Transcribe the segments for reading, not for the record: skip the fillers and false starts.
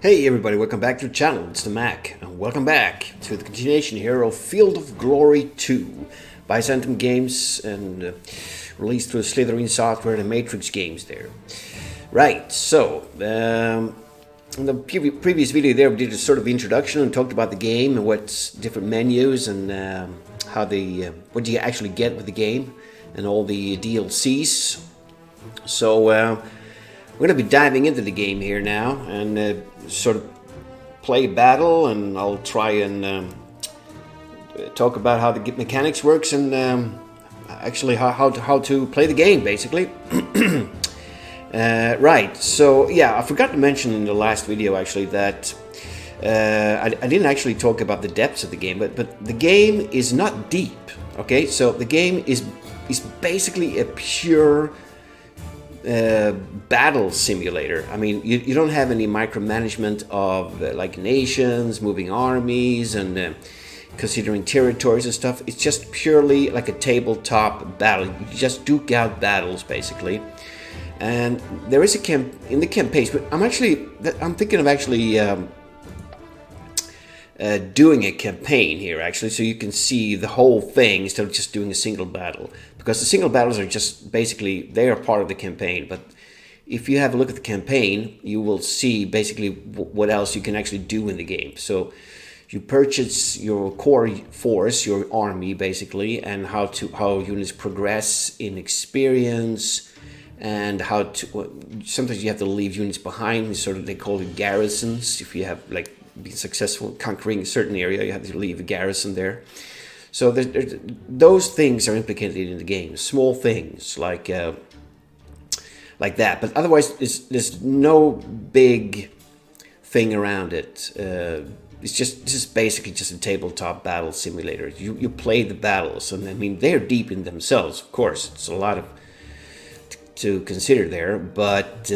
Hey everybody, welcome back to the channel. It's the Mac, and welcome back to the continuation here of Field of Glory 2, Byzantine games, and released through Slytherin Software and Matrix games there. Right, so in the previous video there we did a sort of introduction and talked about the game and what's different menus and how what you actually get with the game and all the DLCs. So we're going to be diving into the game here now and sort of play battle, and I'll try and talk about how the mechanics works and actually how to play the game, basically. Right, so yeah, I forgot to mention in the last video actually that I didn't actually talk about the depths of the game, but the game is not deep, okay? So the game is basically a pure battle simulator. I mean, you don't have any micromanagement of like nations, moving armies, and considering territories and stuff. It's just purely like a tabletop battle. You just duke out battles, basically. And there is a in the campaigns, but I'm thinking of actually doing a campaign here, actually, so you can see the whole thing instead of just doing a single battle. Because the single battles are just basically, they are part of the campaign. But if you have a look at the campaign, you will see basically what else you can actually do in the game. So you purchase your core force, your army, basically, and how units progress in experience, and how to, sometimes you have to leave units behind, sort of, they call it garrisons. If you have like been successful in conquering a certain area, you have to leave a garrison there. So those things are implicated in the game, small things like that. But otherwise, there's no big thing around it. This is basically just a tabletop battle simulator. You play the battles, and I mean they're deep in themselves. Of course, it's a lot of to consider there, but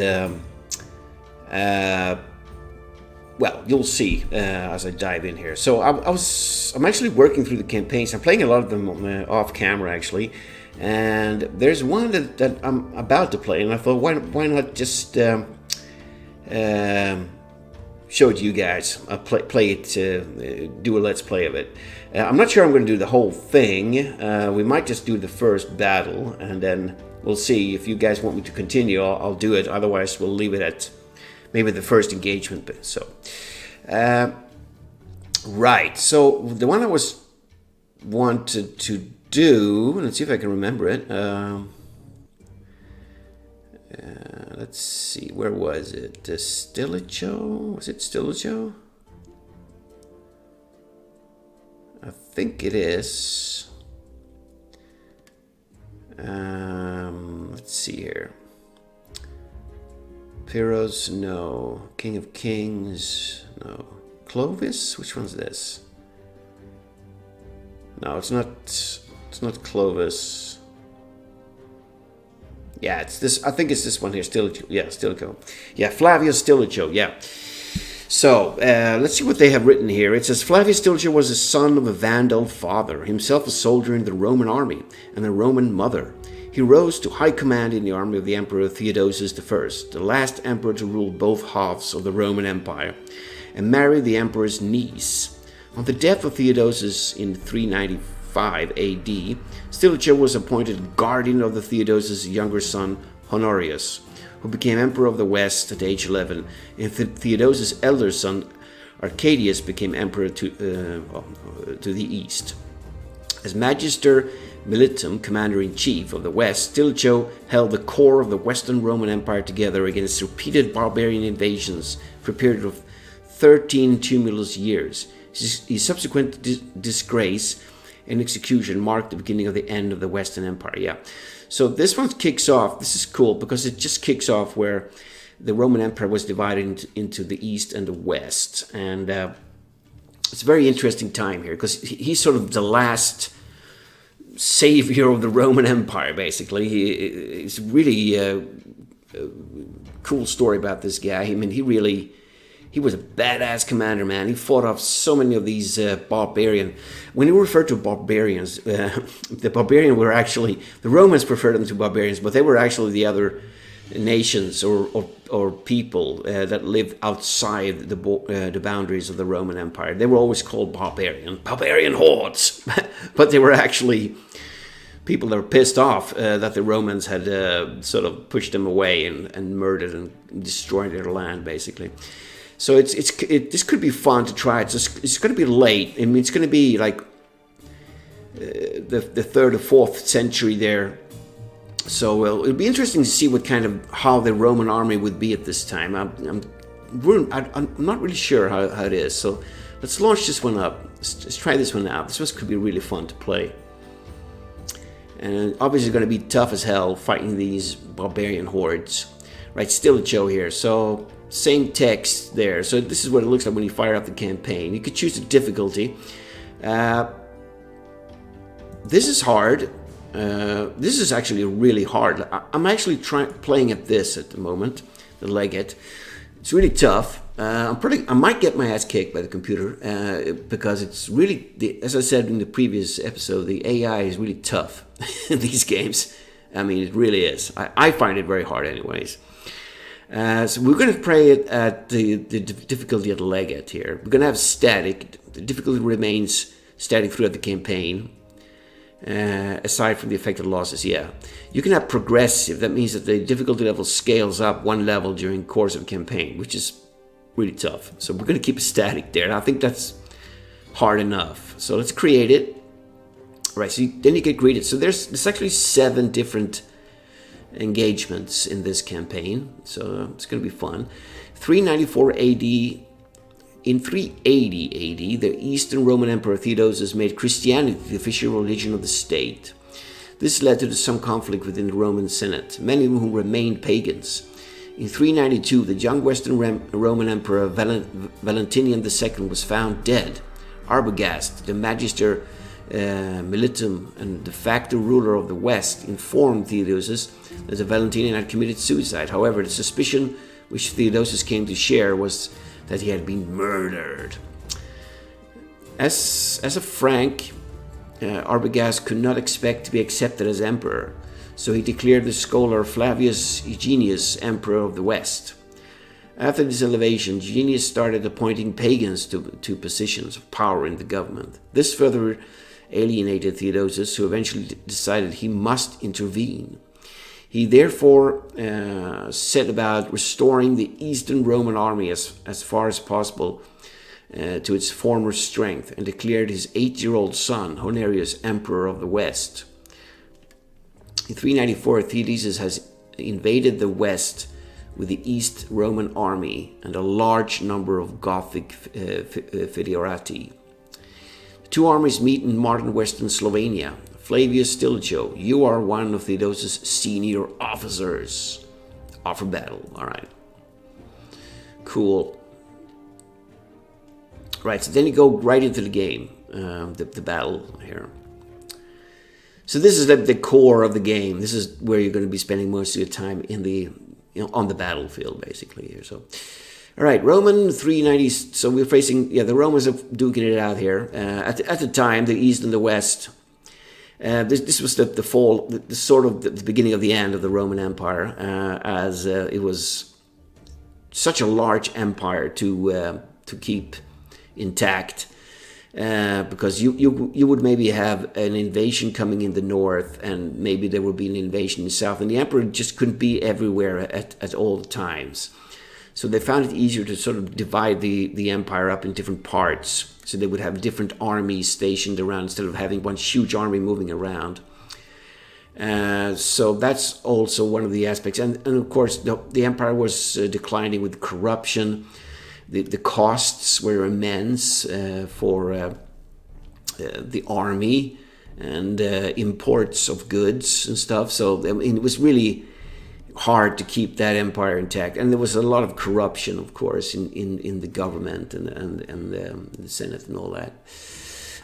well, you'll see as I dive in here. So I'm actually working through the campaigns. I'm playing a lot of them off camera, actually, and there's one that I'm about to play, and I thought, why not just show it to you guys? I'll play it, do a let's play of it. I'm not sure I'm going to do the whole thing. We might just do the first battle, and then we'll see. If you guys want me to continue, I'll do it. Otherwise, we'll leave it at maybe the first engagement bit. So, right. So the one I wanted to do. Let's see if I can remember it. Let's see. Where was it? Stilicho? Was it Stilicho? I think it is. Let's see here. Pyrrhus, no. King of Kings, no. Clovis, which one's this? No, it's not. It's not Clovis. Yeah, it's this. I think it's this one here. Stilicho. Yeah, Stilicho. Yeah, Flavius Stilicho. Yeah. So let's see what they have written here. It says Flavius Stilicho was the son of a Vandal father, himself a soldier in the Roman army and a Roman mother. He rose to high command in the army of the Emperor Theodosius I, the last emperor to rule both halves of the Roman Empire, and married the emperor's niece. On the death of Theodosius in 395 AD, Stilicho was appointed guardian of the Theodosius' younger son, Honorius, who became emperor of the West at age 11, and Theodosius' elder son, Arcadius, became emperor to the East. As Magister Militum, commander-in-chief of the West, Stilicho held the core of the Western Roman Empire together against repeated barbarian invasions for a period of 13 tumultuous years. His subsequent disgrace and execution marked the beginning of the end of the Western Empire. Yeah, so this one kicks off. This is cool because it just kicks off where the Roman Empire was divided into the East and the West, and it's a very interesting time here because he's sort of the last savior of the Roman Empire, basically. It's really a cool story about this guy. I mean, he was a badass commander, man. He fought off so many of these barbarian. When you refer to barbarians, the barbarian were actually, the Romans preferred them to barbarians, but they were actually the other nations or people that lived outside the boundaries of the Roman Empire. They were always called barbarian hordes, but they were actually people that were pissed off that the Romans had sort of pushed them away and murdered and destroyed their land, basically. So this could be fun to try. It's going to be late. I mean, it's going to be like the 3rd or 4th century there. So it'll be interesting to see how the Roman army would be at this time. I'm not really sure how it is. So let's launch this one up. Let's try this one out. This could be really fun to play. And obviously it's going to be tough as hell fighting these barbarian hordes. Right, Stilicho here. So same text there. So this is what it looks like when you fire up the campaign. You could choose the difficulty. This is hard. This is actually really hard. I'm actually playing at this at the moment, the Legate. It's really tough. I might get my ass kicked by the computer because it's really, as I said in the previous episode, the AI is really tough in these games. I mean, it really is. I find it very hard anyways. So we're going to play it at the difficulty at Legate here. We're going to have static. The difficulty remains static throughout the campaign. Aside from the affected losses, yeah. You can have progressive. That means that the difficulty level scales up 1 level during the course of a campaign, which is really tough. So we're going to keep it static there. And I think that's hard enough. So let's create it. Right, so then you get greeted. So there's actually 7 different engagements in this campaign. So it's going to be fun. 394 AD. In 380 AD, the Eastern Roman Emperor Theodosius made Christianity the official religion of the state. This led to some conflict within the Roman Senate, many of whom remained pagans. In 392, the young Western Roman Emperor Valentinian II was found dead. Arbogast, the Magister Militum and de facto ruler of the West, informed Theodosius that the Valentinian had committed suicide. However, the suspicion which Theodosius came to share was that he had been murdered. As a Frank, Arbogast could not expect to be accepted as emperor, so he declared the scholar Flavius Eugenius emperor of the West. After this elevation, Eugenius started appointing pagans to positions of power in the government. This further alienated Theodosius, who eventually decided he must intervene. He therefore set about restoring the Eastern Roman army as far as possible to its former strength and declared his 8-year-old son, Honorius, emperor of the West. In 394, Theodosius has invaded the West with the East Roman army and a large number of Gothic foederati. The two armies meet in modern Western Slovenia. Flavius Stilicho, you are one of Theodosius' senior officers. Offer battle. All right. Cool. Right, so then you go right into the game, the battle here. So this is the core of the game. This is where you're going to be spending most of your time on the battlefield, basically here. So, all right, Roman 390. So we're facing, the Romans are duking it out here. At the time, the East and the West. This was the fall, the sort of the beginning of the end of the Roman Empire, as it was such a large empire to keep intact, because you would maybe have an invasion coming in the north, and maybe there would be an invasion in the south, and the emperor just couldn't be everywhere at all times. So they found it easier to sort of divide the empire up in different parts. So they would have different armies stationed around instead of having one huge army moving around. So that's also one of the aspects. And of course, the empire was declining with corruption. The costs were immense for the army and imports of goods and stuff. So I mean, it was really hard to keep that empire intact, and there was a lot of corruption, of course, in the government and the Senate and all that.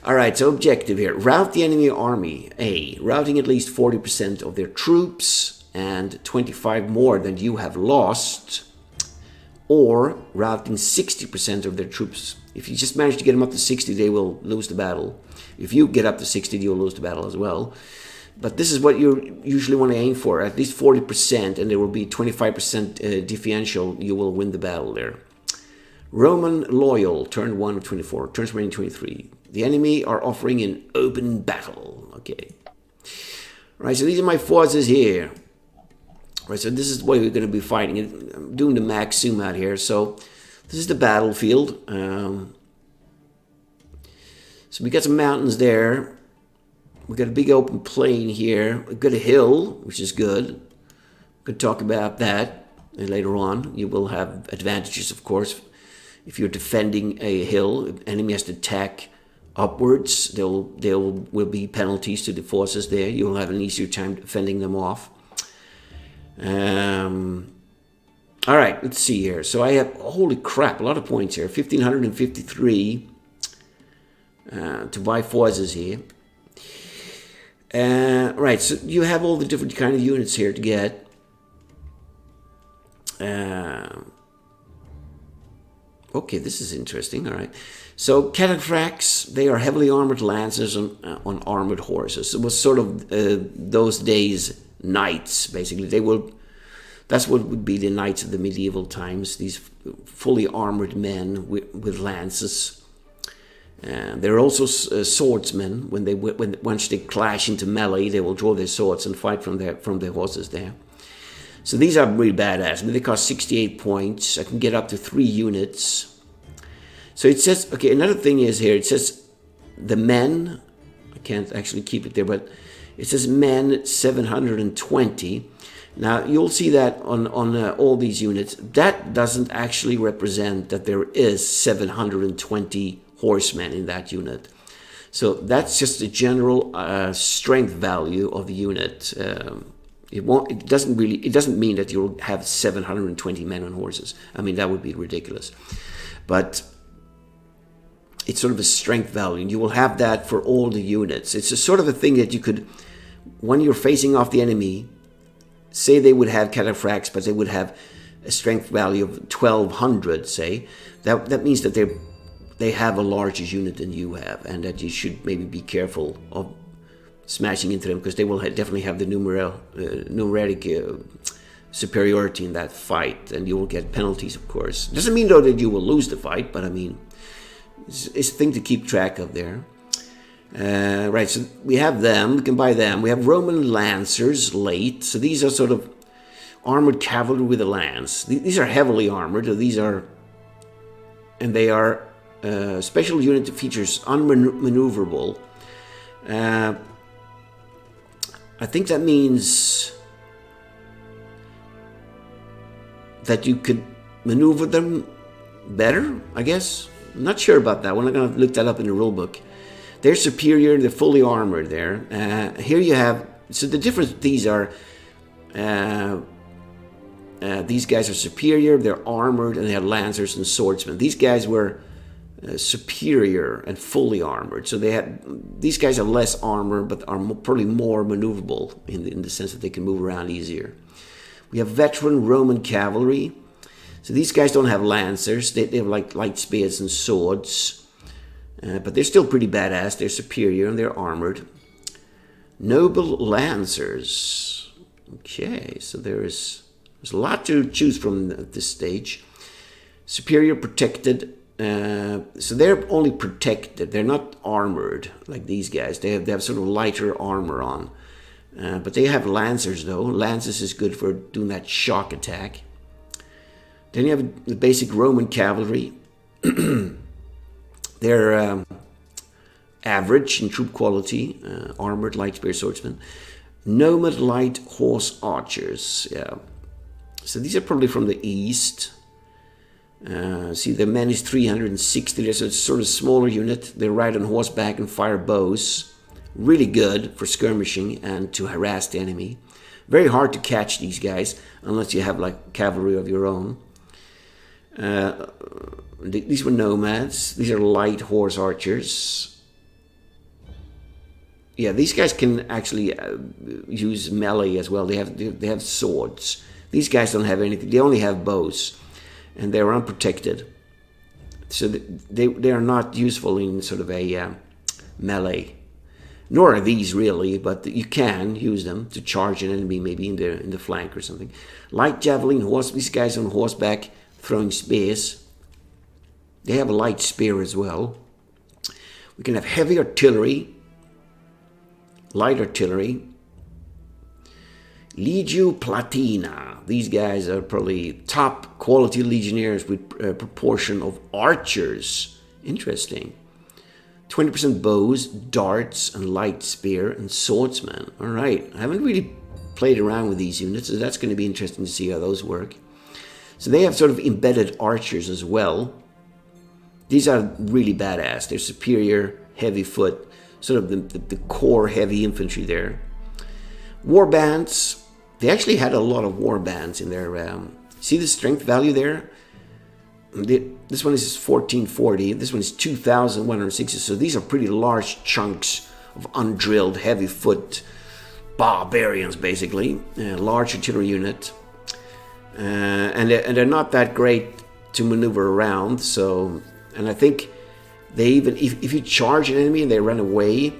All right, so objective here: rout the enemy army. A, routing at least 40% of their troops and 25 more than you have lost, or routing 60% of their troops. If you just manage to get them up to 60, they will lose the battle. If you get up to 60, you'll lose the battle as well. But this is what you usually want to aim for, at least 40%, and there will be 25% differential. You will win the battle there. Roman loyal, turn 1 of 24, turns remaining 23. The enemy are offering an open battle. Okay. Right, so these are my forces here. Right, so this is what we're going to be fighting. I'm doing the max zoom out here. So this is the battlefield. So we got some mountains there. We got a big open plain here. We got a hill, which is good. We could talk about that later on. You will have advantages, of course. If you're defending a hill, if enemy has to attack upwards, there will be penalties to the forces there. You'll have an easier time defending them off. All right, let's see here. So I have, holy crap, a lot of points here. 1,553 to buy forces here. Right, so you have all the different kind of units here to get. Okay, this is interesting. All right. So cataphracts, they are heavily armored lancers on armored horses. It was sort of those days knights, basically. That's what would be the knights of the medieval times. These fully armored men with lances. They're also swordsmen. Once they clash into melee, they will draw their swords and fight from their horses there. So these are really badass. I mean, they cost 68 points. I can get up to 3 units. So it says, okay, another thing is here, it says the men, I can't actually keep it there, but it says men 720. Now, you'll see that on all these units. That doesn't actually represent that there is 720 horsemen in that unit. So that's just the general strength value of the unit. It doesn't mean that you'll have 720 men on horses. I mean, that would be ridiculous. But it's sort of a strength value, and you will have that for all the units. It's a sort of a thing that you could, when you're facing off the enemy, say they would have cataphracts, but they would have a strength value of 1,200, say. That means that they have a larger unit than you have, and that you should maybe be careful of smashing into them, because they will definitely have the numeric superiority in that fight, and you will get penalties, of course. Doesn't mean, though, that you will lose the fight, but I mean, it's a thing to keep track of there. Right, so we have them. We can buy them. We have Roman lancers late. So these are sort of armored cavalry with a lance. These are heavily armored. They are special unit features unmaneuverable. I think that means that you could maneuver them better, I guess. I'm not sure about that. We're not going to look that up in the rule book. They're superior. They're fully armored there. Here you have... So the difference, these are... these guys are superior. They're armored, and they have lancers and swordsmen. These guys were superior and fully armored. So these guys have less armor, but are probably more maneuverable in the sense that they can move around easier. We have veteran Roman cavalry. So these guys don't have lancers. They have like light spears and swords. But they're still pretty badass. They're superior and they're armored. Noble lancers. Okay, so there's a lot to choose from at this stage. Superior protected. So they're only protected. They're not armored like these guys. They have sort of lighter armor on. But they have lancers, though. Lances is good for doing that shock attack. Then you have the basic Roman cavalry. They're average in troop quality, armored light spear swordsmen. Nomad light horse archers. Yeah. So these are probably from the east. See, the men is 360. There's a sort of smaller unit. They ride on horseback and fire bows. Really good for skirmishing and to harass the enemy. Very hard to catch these guys unless you have like cavalry of your own. These were nomads. These are light horse archers. Yeah, these guys can actually use melee as well. They have swords. These guys don't have anything. They only have bows, and they're unprotected. So they are not useful in sort of a melee. Nor are these really, but you can use them to charge an enemy, maybe in the flank or something. Light javelin horse. These guys on horseback throwing spears. They have a light spear as well. We can have heavy artillery, light artillery. Legio Platina. These guys are probably top quality legionnaires with a proportion of archers. Interesting. 20% bows, darts, and light spear, and swordsmen. All right. I haven't really played around with these units, so that's going to be interesting to see how those work. So they have sort of embedded archers as well. These are really badass. They're superior, heavy foot, sort of the core heavy infantry there. War bands. They actually had a lot of war bands in their... see the strength value there? This one is 1440. This one is 2160. So these are pretty large chunks of undrilled heavy foot barbarians, basically. Large artillery unit. And they're not that great to maneuver around. So, and I think they even... If you charge an enemy and they run away...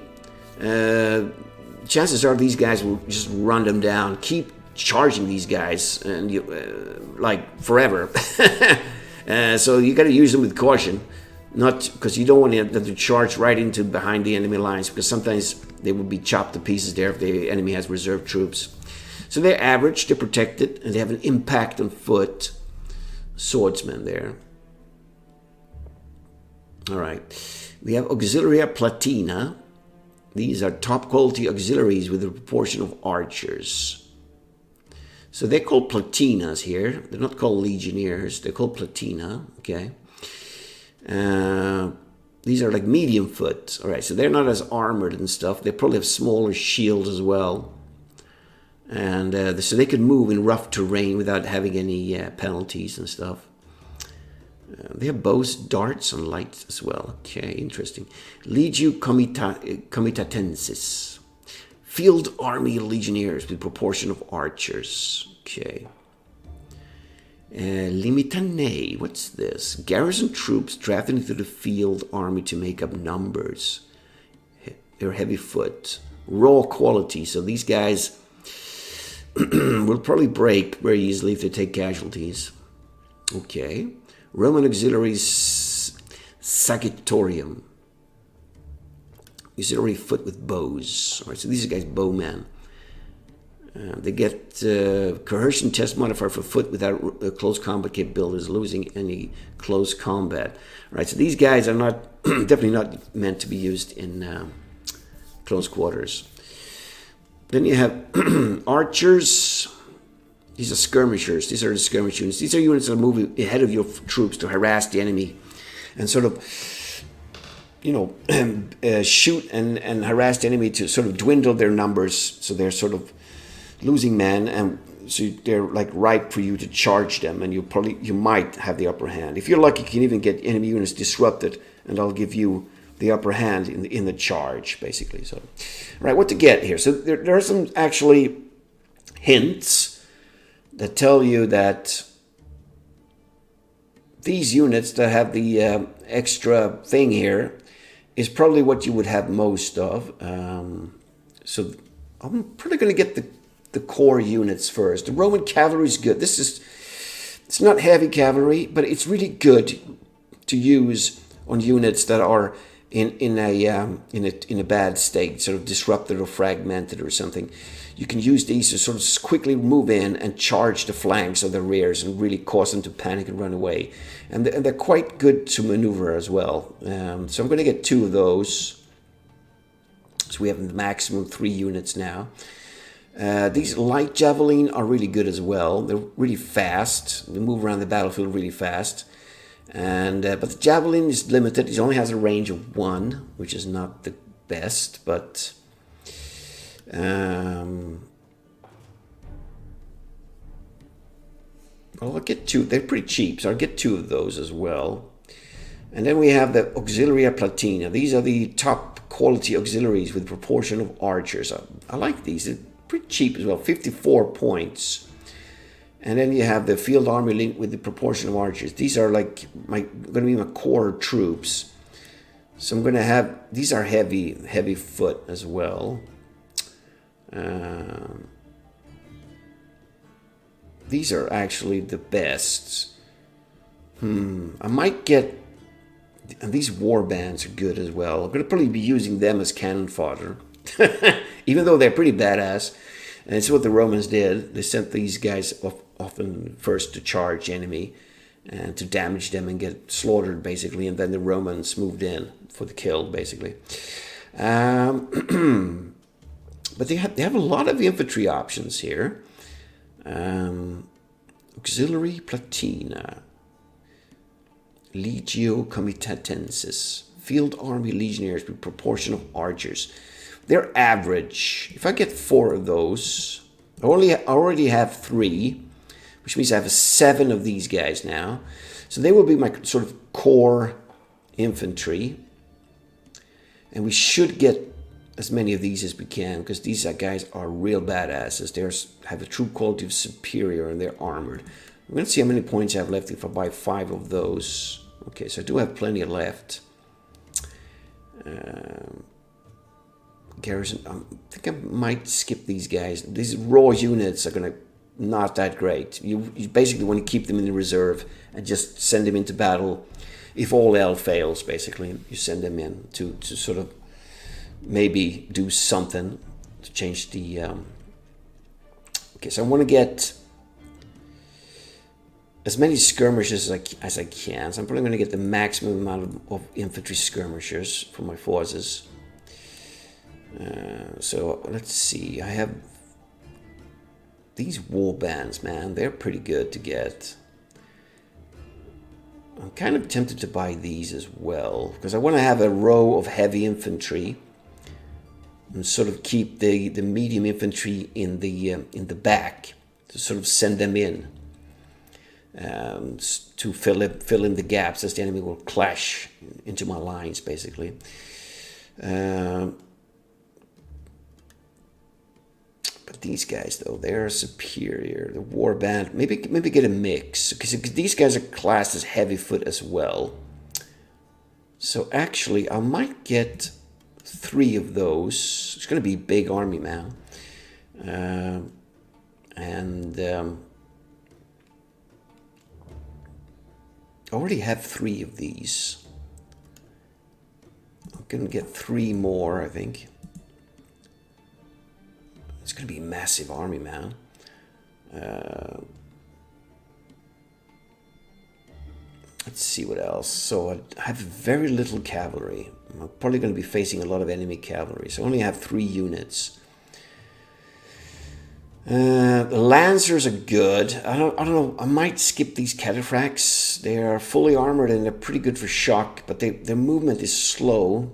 chances are these guys will just run them down. Keep charging these guys, and you like forever. So you got to use them with caution, not because you don't want them to charge right into behind the enemy lines, because sometimes they will be chopped to pieces there if the enemy has reserve troops. So they're average, they're protected, and they have an impact on foot. Swordsmen there. All right, we have Auxilia Platina. These are top quality auxiliaries with a proportion of archers. So they're called platinas here. They're not called legionnaires. They're called platina. Okay. These are like medium foot. All right. So they're not as armored and stuff. They probably have smaller shields as well. And so they can move in rough terrain without having any penalties and stuff. They have bows, darts, and lights as well. Okay, interesting. Legio Comitatensis. Field Army Legionnaires with proportion of archers. Okay. Limitane. What's this? Garrison troops drafted into the field army to make up numbers. They're heavy foot. Raw quality. So these guys will probably break very easily if they take casualties. Okay. Roman auxiliaries Sagitorium. Auxiliary foot with bows. All right, so these are guys bowmen. They get coercion test modifier for foot without close combat capabilities, losing any close combat. All right, so these guys are not definitely not meant to be used in close quarters. Then you have archers. These are skirmishers. These are the skirmish units. These are units that are moving ahead of your troops to harass the enemy and sort of, shoot and harass the enemy to sort of dwindle their numbers. So they're sort of losing men, and so they're like ripe for you to charge them, and you might have the upper hand. If you're lucky, you can even get enemy units disrupted, and I'll give you the upper hand in the charge, basically. So, right, what to get here? So there are some actually hints that tell you that these units that have the extra thing here is probably what you would have most of. So I'm probably going to get the core units first. The Roman cavalry is good. It's not heavy cavalry, but it's really good to use on units that are in a bad state, sort of disrupted or fragmented or something. You can use these to sort of quickly move in and charge the flanks of the rears and really cause them to panic and run away. And they're quite good to maneuver as well. So I'm going to get 2 of those. So we have the maximum 3 units now. These light javelin are really good as well. They're really fast. They move around the battlefield really fast. And but the javelin is limited. It only has a range of 1, which is not the best, but... well, I'll get 2. They're pretty cheap, so I'll get 2 of those as well. And then we have the Auxilia Platina. These are the top quality auxiliaries with proportion of archers. I like these. They're pretty cheap as well, 54 points. And then you have the field army with the proportion of archers. These are like going to be my core troops. So I'm going to have, these are heavy foot as well. These are actually the best. I might get, and these war bands are good as well. I'm going to probably be using them as cannon fodder. Even though they're pretty badass. And it's what the Romans did. They sent these guys often first to charge the enemy and to damage them and get slaughtered, basically. And then the Romans moved in for the kill, basically. But they have a lot of infantry options here. Auxiliary Platina. Legio Comitatensis. Field Army Legionnaires with proportion of archers. They're average. If I get 4 of those, I already have 3, which means I have 7 of these guys now. So they will be my sort of core infantry. And we should get as many of these as we can, because these guys are real badasses. They have a true quality of superior and they're armored. I'm going to see how many points I have left if I buy 5 of those. Okay, so I do have plenty left. Garrison, I think I might skip these guys. These raw units are going to not that great. You basically want to keep them in the reserve and just send them into battle. If all else fails, basically, you send them in to sort of maybe do something to change the... Okay, so I want to get as many skirmishers as I can. So I'm probably going to get the maximum amount of infantry skirmishers for my forces. So let's see, I have these war bands, man, they're pretty good to get. I'm kind of tempted to buy these as well, because I want to have a row of heavy infantry and sort of keep the medium infantry in the back, to sort of send them in to fill in the gaps as the enemy will clash into my lines, basically. But these guys, though, they're superior. The warband, maybe get a mix, because these guys are classed as heavy foot as well. So actually, I might get 3 of those. It's going to be a big army, man. I already have 3 of these. I'm going to get 3 more, I think. It's going to be a massive army, man. Let's see what else. So I have very little cavalry. I'm probably going to be facing a lot of enemy cavalry. So I only have 3 units. The Lancers are good. I don't know. I might skip these cataphracts. They are fully armored and they're pretty good for shock, but their movement is slow.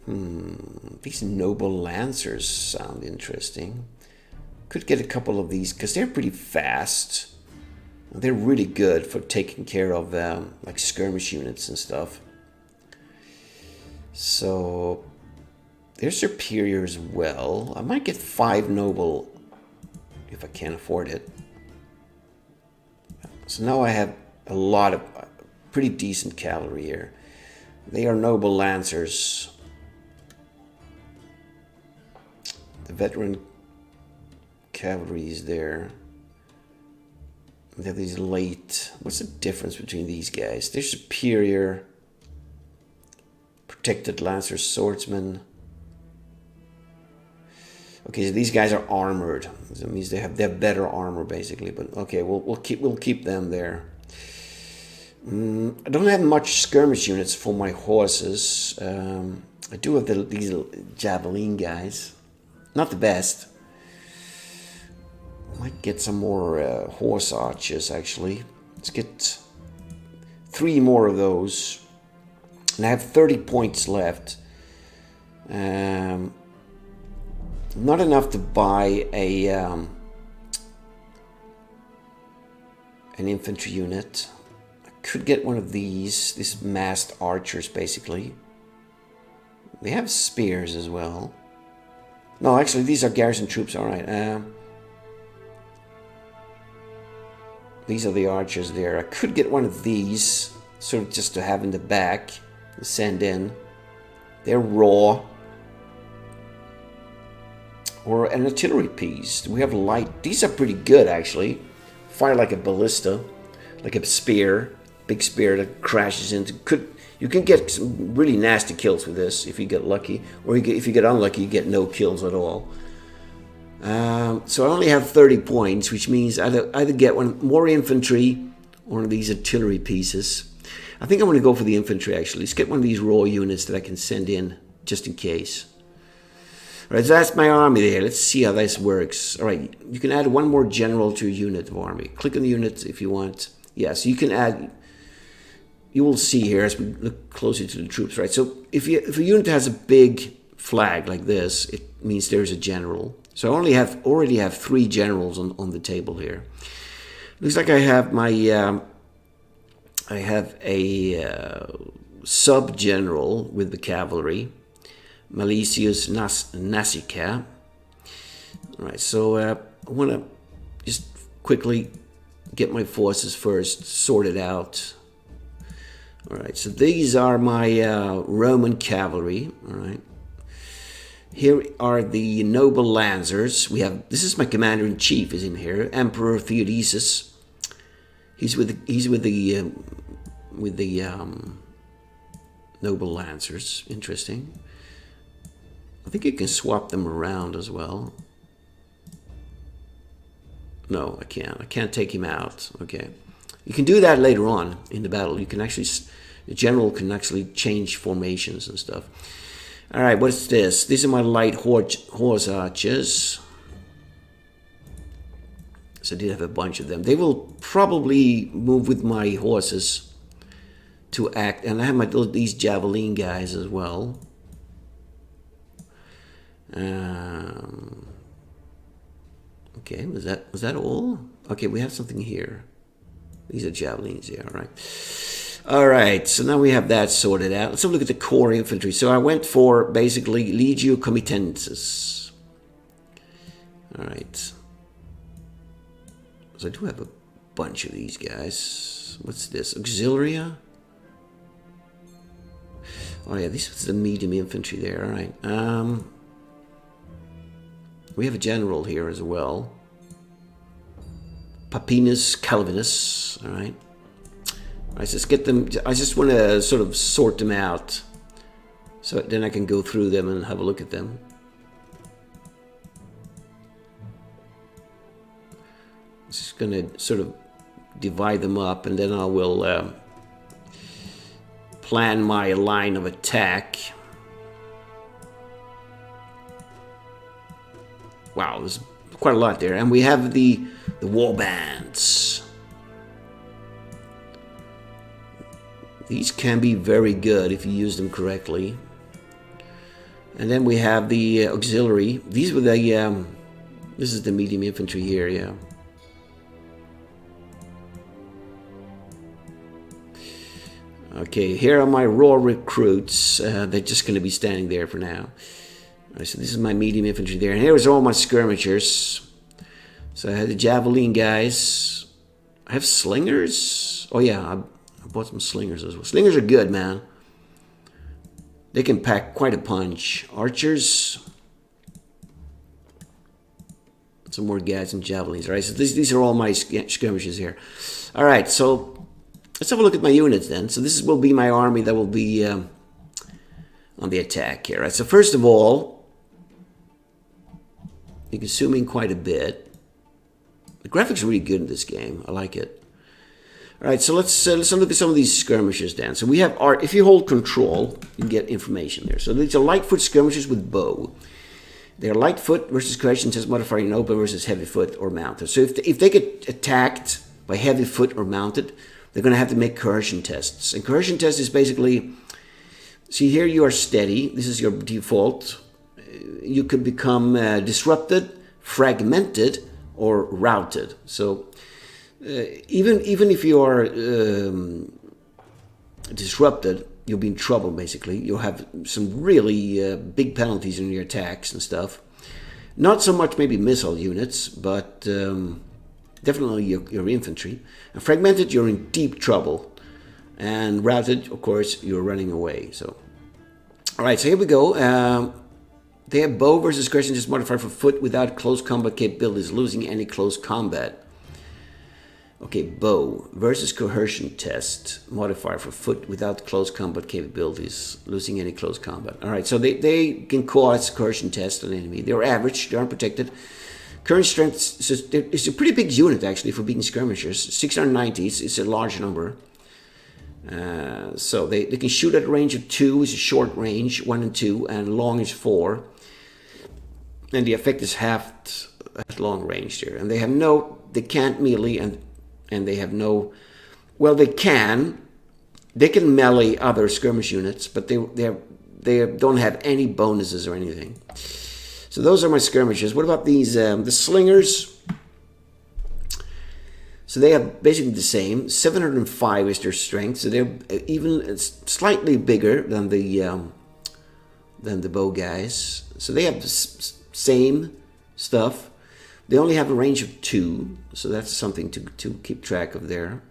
These noble Lancers sound interesting. Could get a couple of these because they're pretty fast. They're really good for taking care of like skirmish units and stuff. So they're superior as well. I might get 5 noble if I can't afford it. So now I have a lot of pretty decent cavalry here. They are noble Lancers. The veteran cavalry is there. They have these late... What's the difference between these guys? They're superior. Protected Lancer swordsmen. Okay, so these guys are armored. So that means they have better armor, basically. But okay, we'll keep them there. I don't have much skirmish units for my horses. I do have these javelin guys. Not the best. Might get some more horse archers, actually. Let's get 3 more of those. And I have 30 points left. Not enough to buy an infantry unit. I could get one of these masked archers, basically. They have spears as well. No, actually, these are garrison troops, alright. These are the archers there. I could get one of these, sort of just to have in the back. send in. They're raw. Or an artillery piece. We have light. These are pretty good, actually. Fire like a ballista, like a spear, big spear that crashes into. You can get some really nasty kills with this if you get lucky, or if you get unlucky, you get no kills at all. So I only have 30 points, which means I either get more infantry or one of these artillery pieces. I think I'm going to go for the infantry, actually. Let's get one of these raw units that I can send in just in case. All right, so that's my army there. Let's see how this works. All right, you can add one more general to your unit of army. Click on the unit if you want. Yeah, so you can add. You will see here as we look closer to the troops, right? So if a unit has a big flag like this, it means there's a general. So I already have 3 generals on the table here. Looks like I have a sub general with the cavalry. Malicius Nasica. All right, so I want to just quickly get my forces first sorted out. All right, so these are my Roman cavalry. All right, here are the noble lancers. This is my commander in chief is in here, Emperor Theodosius. He's with the noble lancers. Interesting. I think you can swap them around as well. No, I can't. I can't take him out. Okay. You can do that later on in the battle. You can actually, the general can actually change formations and stuff. All right, what's this? These are my light horse archers. So I did have a bunch of them. They will probably move with my horses to act. And I have these javelin guys as well. Okay, was that all? Okay, we have something here. These are javelins, yeah, all right. All right, so now we have that sorted out. Let's have a look at the core infantry. So I went for basically Legio Comitensis. All right. So I do have a bunch of these guys. What's this? Auxilia? Oh yeah, this is the medium infantry there, all right. We have a general here as well. Papinus Calvinus. All right. All right, so let's get them. I just want to sort of sort them out. So then I can go through them and have a look at them. Just going to sort of divide them up, and then I will plan my line of attack. Wow, there's quite a lot there. And we have the war bands. These can be very good if you use them correctly. And then we have the auxiliary. These were the, this is the medium infantry here, yeah. Okay, here are my raw recruits. They're just going to be standing there for now. All right, so this is my medium infantry there. And here's all my skirmishers. So I had the javelin guys. I have slingers. Oh yeah, I bought some slingers as well. Slingers are good, man. They can pack quite a punch. Archers. Some more guys and javelins. All right, so these are all my skirmishes here. All right, so let's have a look at my units then. So this will be my army that will be on the attack here. Right, so first of all, you can zoom in quite a bit. The graphics are really good in this game. I like it. All right, so let's look at some of these skirmishes then. So we have if you hold control, you can get information there. So these are light-foot skirmishes with bow. They're light-foot versus cohesion test modifier in open versus heavy-foot or mounted. So if they get attacked by heavy-foot or mounted, they're going to have to make coercion tests. And coercion test is basically, see here you are steady. This is your default. You could become disrupted, fragmented, or routed. So even if you are disrupted, you'll be in trouble, basically. You'll have some really big penalties in your attacks and stuff. Not so much maybe missile units, but definitely your infantry. And fragmented, you're in deep trouble. And routed, of course, you're running away. So, all right, so here we go. They have bow versus coercion test modifier for foot without close combat capabilities, losing any close combat. Okay, bow versus coercion test modifier for foot without close combat capabilities, losing any close combat. All right, so they can cause coercion test on an enemy. They're average, they aren't protected. Current strength, so it's a pretty big unit actually for beating skirmishers. 690 is a large number. So they can shoot at a range of 2 is a short range, 1 and 2, and long is 4. And the effect is half at long range there. And they can't melee and they have no, well they can melee other skirmish units, but they don't have any bonuses or anything. So those are my skirmishers. What about these, the slingers? So they have basically the same. 705 is their strength. So they're even slightly bigger than the bow guys. So they have the same stuff. They only have a range of 2. So that's something to keep track of there.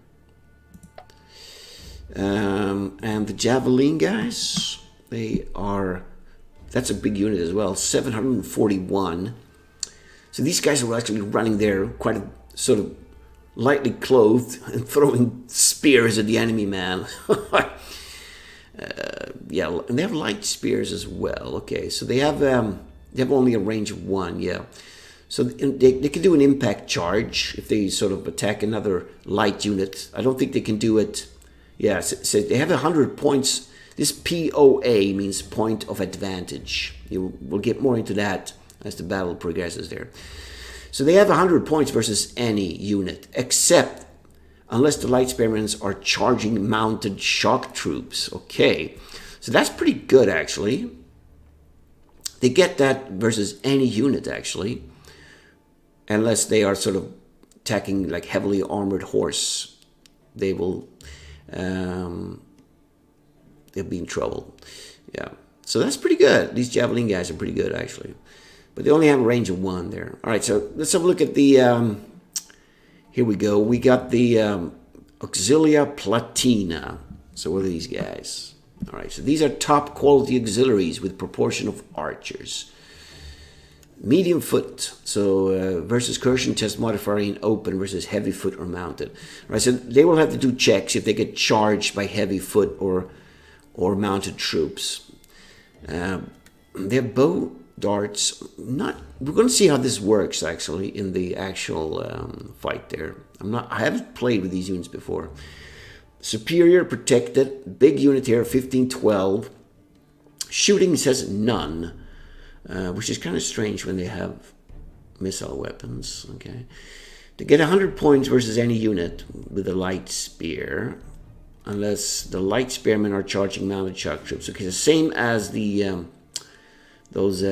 And the javelin guys, that's a big unit as well. 741. So these guys are actually running there quite a sort of lightly clothed and throwing spears at the enemy, man. Yeah, and they have light spears as well. Okay, so they have only a range of 1. Yeah, so they can do an impact charge if they sort of attack another light unit. I don't think they can do it. Yeah, so they have 100 points. This POA means point of advantage. We'll get more into that as the battle progresses there. So they have 100 points versus any unit, except unless the light spearmen are charging mounted shock troops. Okay, so that's pretty good actually. They get that versus any unit actually, unless they are sort of attacking like heavily armored horse. They will, they'll be in trouble. Yeah, so that's pretty good. These javelin guys are pretty good actually. But they only have a range of 1 there. All right, so let's have a look at the, here we go. We got the Auxilia Platina. So what are these guys? All right, so these are top quality auxiliaries with proportion of archers. Medium foot, so versus coercion test modifier in open versus heavy foot or mounted. All right, so they will have to do checks if they get charged by heavy foot or mounted troops. They have bow darts. We're going to see how this works actually in the actual fight there. I haven't played with these units before. Superior, protected, big unit here, 1512. Shooting says none, which is kind of strange when they have missile weapons. Okay, to get 100 points versus any unit with a light spear, unless the light spearmen are charging mounted shock troops. Okay, the same as the those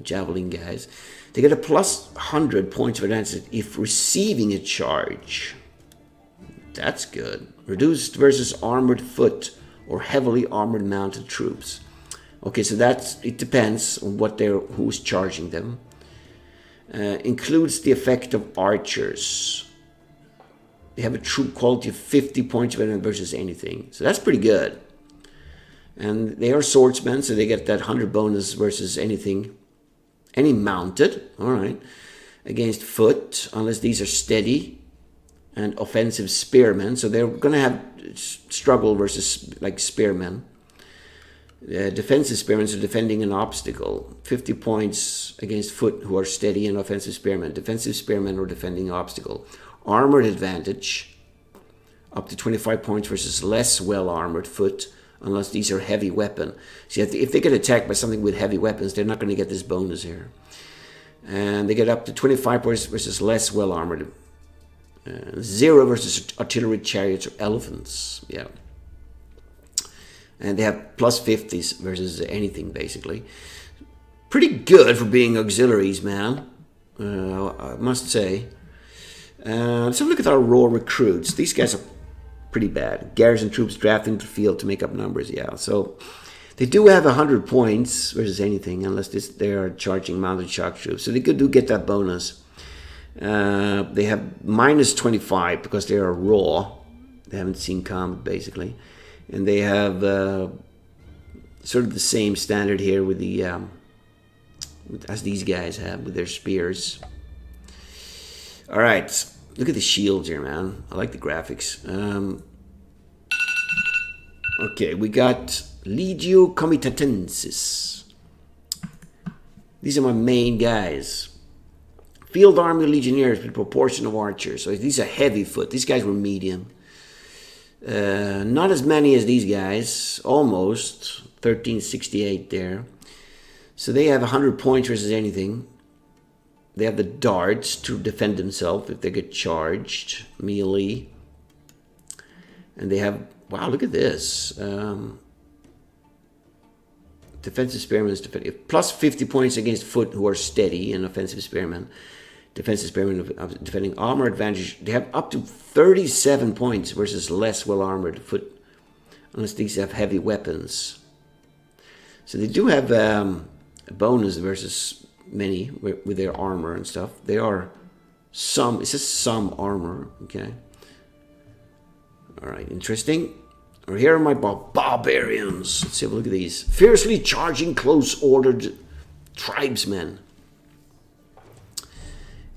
javelin guys. They get a plus 100 points of advantage if receiving a charge. That's good. Reduced versus armored foot or heavily armored mounted troops. Okay, so it depends on who's charging them. Includes the effect of archers. They have a troop quality of 50 points of advantage versus anything. So that's pretty good. And they are swordsmen, so they get that 100 bonus versus anything. Any mounted, all right. Against foot, unless these are steady. And offensive spearmen, so they're going to have struggle versus like spearmen. Defensive spearmen are defending an obstacle. 50 points against foot who are steady and offensive spearmen. Defensive spearmen are defending an obstacle. Armored advantage, up to 25 points versus less well-armored foot, unless these are heavy weapon. See, if they get attacked by something with heavy weapons, they're not going to get this bonus here. And they get up to 25 points versus less well-armored. 0 versus artillery chariots or elephants. Yeah. And they have plus 50s versus anything, basically. Pretty good for being auxiliaries, man. I must say. Let's have a look at our raw recruits. These guys are pretty bad. Garrison troops drafted into the field to make up numbers, yeah. So they do have 100 points versus anything, unless they are charging mounted shock troops. So they do get that bonus. They have minus 25 because they are raw. They haven't seen combat, basically. And they have sort of the same standard here with the as these guys have with their spears. All right, look at the shields here, man. I like the graphics. Okay, we got Legio Comitatensis. These are my main guys. Field Army Legionnaires with proportion of archers. So these are heavy foot. These guys were medium. Not as many as these guys. Almost. 1368 there. So they have 100 points versus anything. They have the darts to defend themselves if they get charged. Melee. And they have... Wow, look at this. Defensive spearmen is plus 50 points against foot who are steady, and offensive spearmen. Defensive spearmen defending armor advantage. They have up to 37 points versus less well-armored foot, unless these have heavy weapons. So they do have a bonus versus many with their armor and stuff. They are some, it says some armor, okay. All right, interesting. Here are my barbarians. Let's have a look at these. Fiercely charging, close-ordered tribesmen.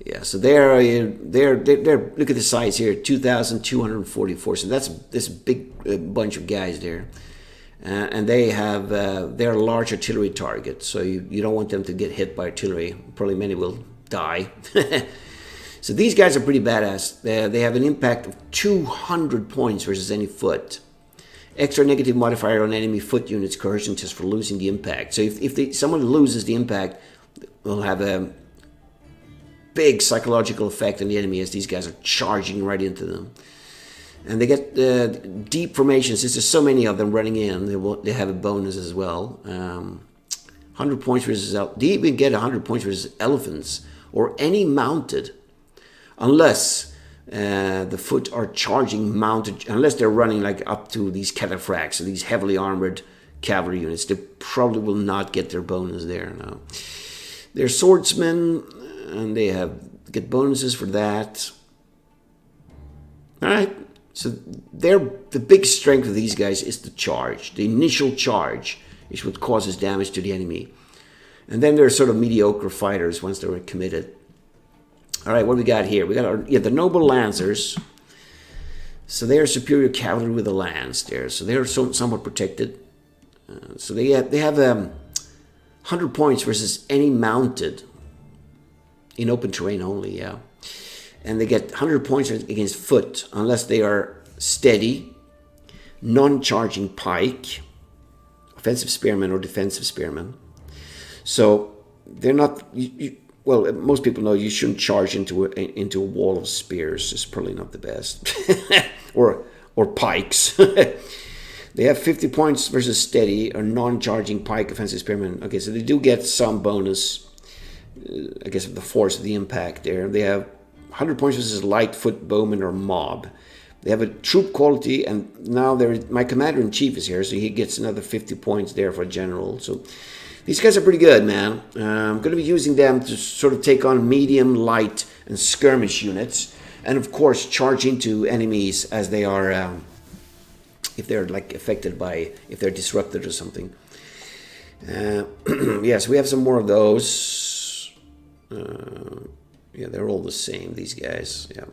Yeah, so they're look at the size here, 2,244. So that's this big bunch of guys there, and they have they're a large artillery target. So you don't want them to get hit by artillery. Probably many will die. So these guys are pretty badass. They have an impact of 200 points versus any foot. Extra negative modifier on enemy foot units coercion test for losing the impact. So if someone loses the impact, will have a big psychological effect on the enemy as these guys are charging right into them. And they get deep formations. Since there's so many of them running in, they have a bonus as well. 100 points versus... They even get 100 points versus elephants or any mounted. Unless the foot are charging mounted, unless they're running like up to these cataphracts, so these heavily armored cavalry units, they probably will not get their bonus there. No, they're swordsmen, and they get bonuses for that. All right, so the big strength of these guys is the charge. The initial charge is what causes damage to the enemy, and then they're sort of mediocre fighters once they're committed. All right, what do we got here? We got the noble lancers. So they are superior cavalry with a lance there. So they are somewhat protected. So they have 100 points versus any mounted in open terrain only. Yeah, and they get 100 points against foot unless they are steady, non-charging pike, offensive spearmen or defensive spearmen. So they're not. Well, most people know you shouldn't charge into a wall of spears. It's probably not the best. or pikes. They have 50 points versus steady or non-charging pike offensive spearmen. Okay, so they do get some bonus, I guess, of the force of the impact there. They have 100 points versus light foot bowman or mob. They have a troop quality, and now my commander-in-chief is here, so he gets another 50 points there for general. So these guys are pretty good, man. I'm going to be using them to sort of take on medium, light, and skirmish units. And, of course, charge into enemies as they are, if they're, like, affected by, if they're disrupted or something. Yes, we have some more of those. Yeah, they're all the same, these guys. Yeah.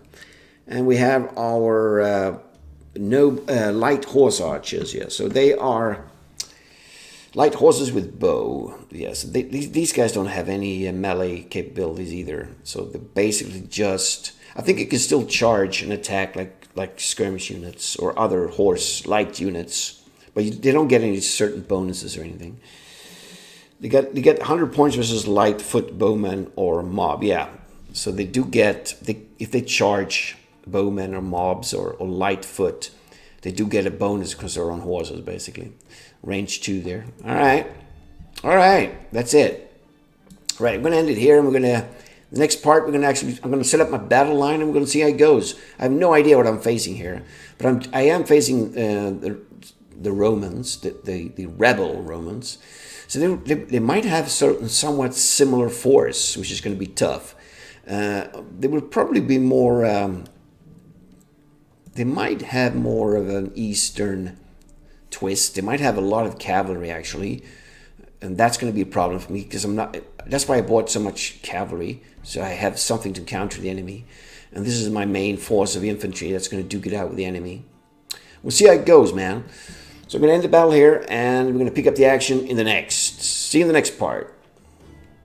And we have our light horse archers. Yeah, so they are... light horses with bow. Yes, these guys don't have any melee capabilities either. So they're basically just... I think it can still charge and attack like skirmish units or other horse light units, but they don't get any certain bonuses or anything. They get 100 points versus light foot bowman or mob. Yeah, so they do get if they charge bowmen or mobs or light foot, they do get a bonus because they're on horses basically. Range 2 there. All right, that's it. All right, I'm going to end it here, and the next part, I'm going to set up my battle line, and we're going to see how it goes. I have no idea what I'm facing here, but I am facing the Romans, the rebel Romans. So they might have somewhat similar force, which is going to be tough. They will probably be more... they might have more of an eastern twist. They might have a lot of cavalry actually, and that's going to be a problem for me because I'm not. That's why I bought so much cavalry, so I have something to counter the enemy. And this is my main force of infantry that's going to duke it out with the enemy. We'll see how it goes, man. So I'm going to end the battle here, and we're going to pick up the action in the next. See you in the next part.